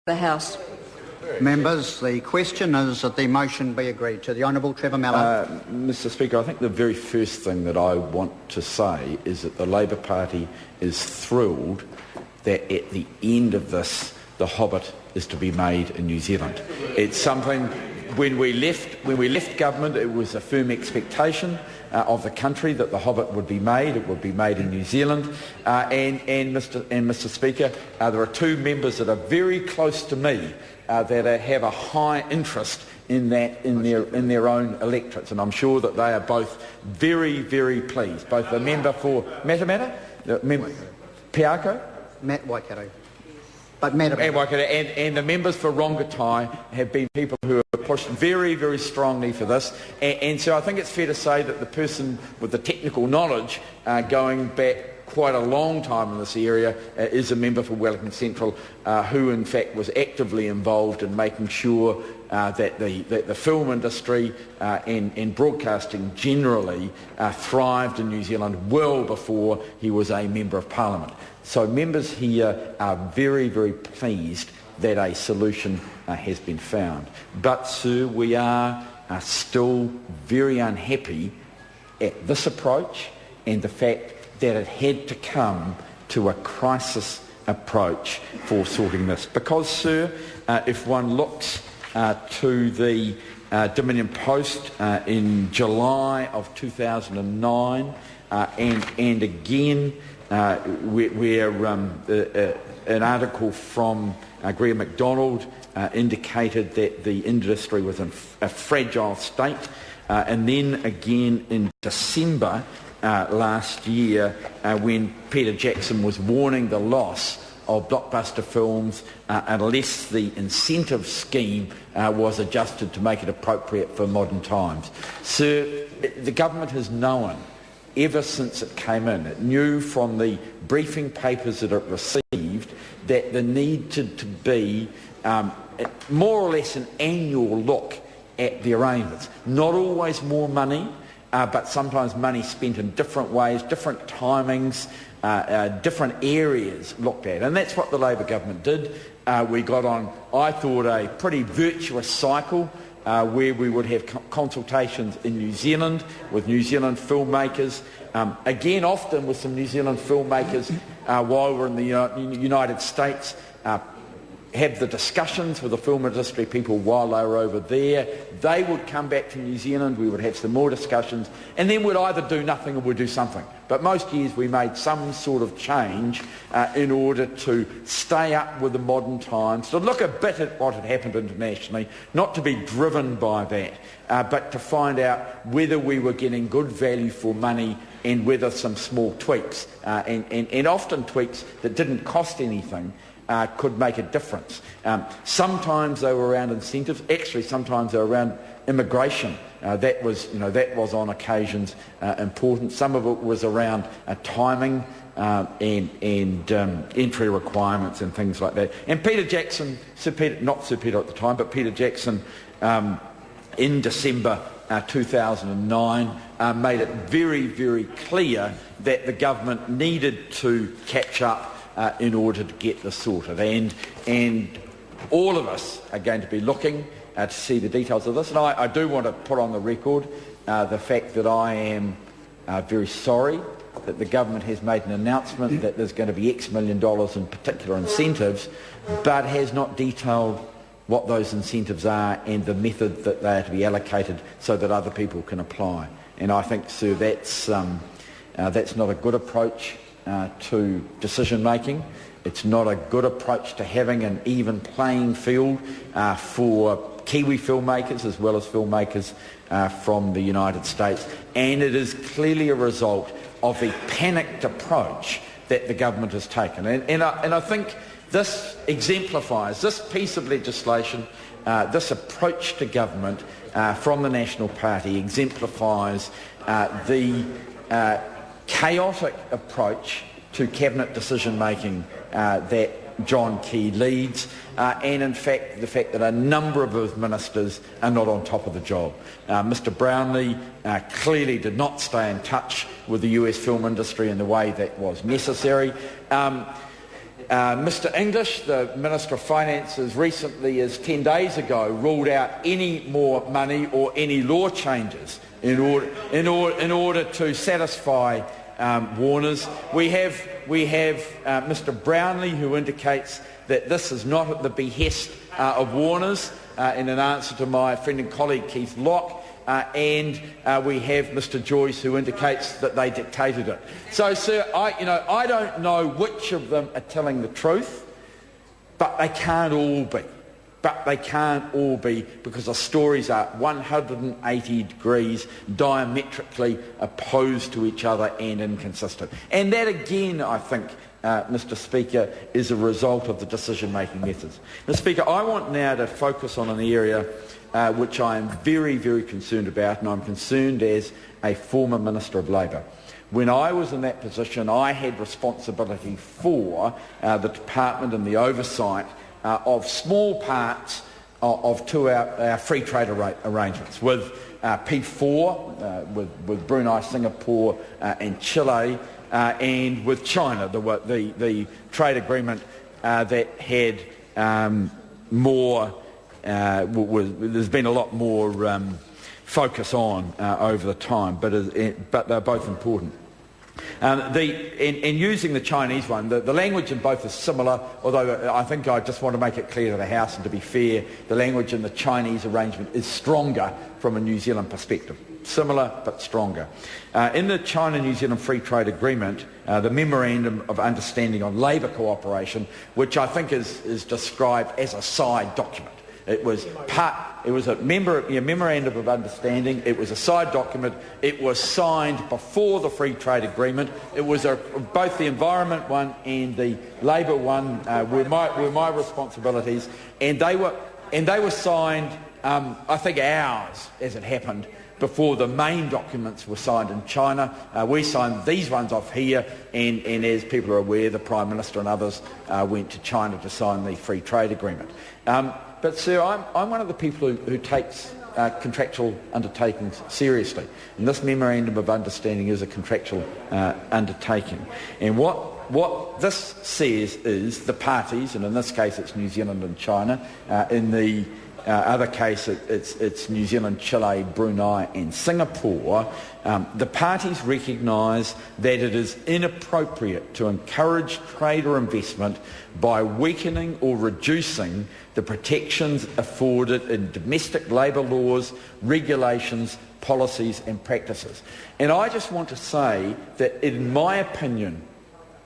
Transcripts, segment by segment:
The House. Members, the question is that the motion be agreed to. The Honourable Trevor Mallard. Mr Speaker, I think the very first thing that I want to say is that the Labour Party is thrilled that at the end of this, the Hobbit is to be made in New Zealand. It's something, when we left government, it was a firm expectation of the country that the Hobbit would be made. It would be made in New Zealand. Mr Speaker, there are two members that are very close to me that have a high interest in that in their own electorates, and I'm sure that they are both very, very pleased. Both the member for Matamata, Piako, Matt Waikato. But and the members for Rongotai have been people who have pushed very, very strongly for this. And so I think it's fair to say that the person with the technical knowledge going back quite a long time in this area is a member for Wellington Central who in fact was actively involved in making sure that the film industry and broadcasting generally thrived in New Zealand well before he was a Member of Parliament. So members here are very, very pleased that a solution has been found. But, sir, we are still very unhappy at this approach and the fact that it had to come to a crisis approach for sorting this. Because, sir, if one looks to the Dominion Post in July of 2009 and again where an article from Greer MacDonald indicated that the industry was in a fragile state, and then again in December last year when Peter Jackson was warning the loss of blockbuster films unless the incentive scheme was adjusted to make it appropriate for modern times. Sir, the government has known ever since it came in. It knew from the briefing papers that it received that there needed to be more or less an annual look at the arrangements. Not always more money, but sometimes money spent in different ways, different timings, different areas looked at. And that's what the Labour government did. We got on, I thought, a pretty virtuous cycle where we would have consultations in New Zealand with New Zealand filmmakers, again often with some New Zealand filmmakers while we're in the United States, have the discussions with the film industry people while they were over there. They would come back to New Zealand, we would have some more discussions, and then we'd either do nothing or we'd do something. But most years we made some sort of change in order to stay up with the modern times, to look a bit at what had happened internationally, not to be driven by that, but to find out whether we were getting good value for money and whether some small tweaks, and often tweaks that didn't cost anything, could make a difference. Sometimes they were around incentives. Actually, sometimes they were around immigration. That was on occasions important. Some of it was around timing and entry requirements and things like that. And Peter Jackson, not Sir Peter at the time, but Peter Jackson, in December 2009, made it very, very clear that the government needed to catch up in order to get this sorted. And all of us are going to be looking to see the details of this. And I do want to put on the record the fact that I am very sorry that the government has made an announcement that there's going to be X million dollars in particular incentives, but has not detailed what those incentives are and the method that they are to be allocated so that other people can apply. And I think, sir, that's not a good approach to decision making. It's not a good approach to having an even playing field for Kiwi filmmakers as well as filmmakers from the United States. And it is clearly a result of the panicked approach that the government has taken. And I think this exemplifies, this piece of legislation, this approach to government from the National Party exemplifies the chaotic approach to cabinet decision-making that John Key leads, and in fact the fact that a number of his ministers are not on top of the job. Mr Brownlee clearly did not stay in touch with the US film industry in the way that was necessary. Mr English, the Minister of Finance, as recently as 10 days ago, ruled out any more money or any law changes in order to satisfy Warners. We have Mr Brownlee, who indicates that this is not at the behest of Warners, in an answer to my friend and colleague Keith Locke, and we have Mr Joyce, who indicates that they dictated it. So, sir, I don't know which of them are telling the truth, but they can't all be. Because the stories are 180 degrees diametrically opposed to each other and inconsistent. And that again, I think, Mr Speaker, is a result of the decision-making methods. Mr Speaker, I want now to focus on an area which I am very, very concerned about, and I'm concerned as a former Minister of Labour. When I was in that position, I had responsibility for the department and the oversight of small parts of our free trade arrangements with P4, with Brunei, Singapore and Chile, and with China, the trade agreement that had more, there's been a lot more focus on over the time, but they're both important. And using the Chinese one, the language in both is similar, although I think I just want to make it clear to the House, and to be fair, the language in the Chinese arrangement is stronger from a New Zealand perspective. Similar but stronger. In the China-New Zealand Free Trade Agreement, the Memorandum of Understanding on Labour Cooperation, which I think is described as a side document. It was a memorandum of understanding. It was a side document. It was signed before the free trade agreement. It was both the environment one and the labour one were my responsibilities, and they were signed, I think, hours as it happened, before the main documents were signed in China. We signed these ones off here, and as people are aware, the Prime Minister and others went to China to sign the free trade agreement. But, sir, I'm one of the people who takes contractual undertakings seriously, and this Memorandum of Understanding is a contractual undertaking. And what this says is the parties, and in this case it's New Zealand and China, in the other case it's New Zealand, Chile, Brunei and Singapore, the parties recognise that it is inappropriate to encourage trade or investment by weakening or reducing the protections afforded in domestic labour laws, regulations, policies and practices. And I just want to say that, in my opinion,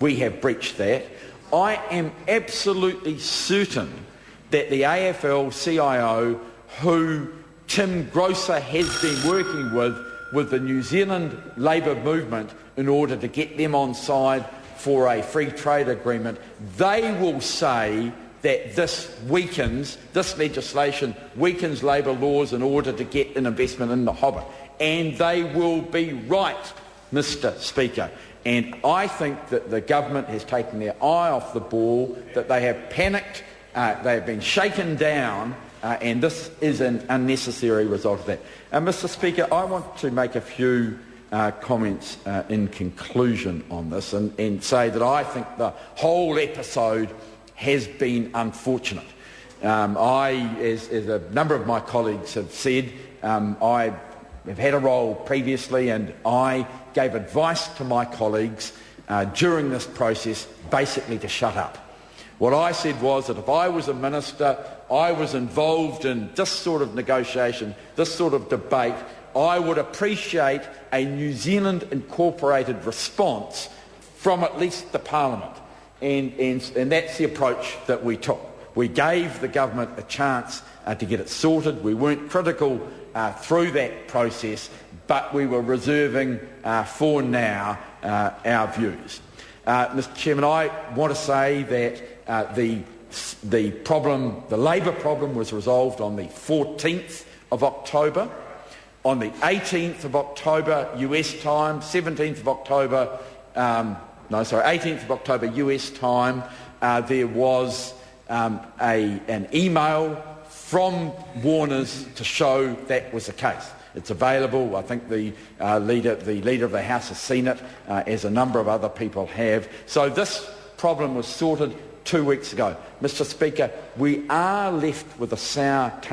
we have breached that. I am absolutely certain that the AFL-CIO, who Tim Grosser has been working with the New Zealand labour movement in order to get them on side for a free trade agreement, they will say that this legislation weakens labour laws in order to get an investment in the Hobbit. And they will be right, Mr Speaker. And I think that the government has taken their eye off the ball, that they have panicked, they have been shaken down, and this is an unnecessary result of that. Mr Speaker, I want to make a few comments in conclusion on this, and say that I think the whole episode has been unfortunate. As a number of my colleagues have said, I have had a role previously, and I gave advice to my colleagues during this process basically to shut up. What I said was that if I was a minister, I was involved in this sort of negotiation, this sort of debate, I would appreciate a New Zealand incorporated response from at least the Parliament. And that's the approach that we took. We gave the government a chance to get it sorted. We weren't critical through that process, but we were reserving for now our views. Mr Chairman, I want to say that the labour problem was resolved on the 14th of October. On the 18th of October US time, 17th of October, 18th of October US time, there was an email from Warners to show that was the case. It's available. I think the leader of the House has seen it, as a number of other people have. So this problem was sorted 2 weeks ago. Mr Speaker, we are left with a sour taste.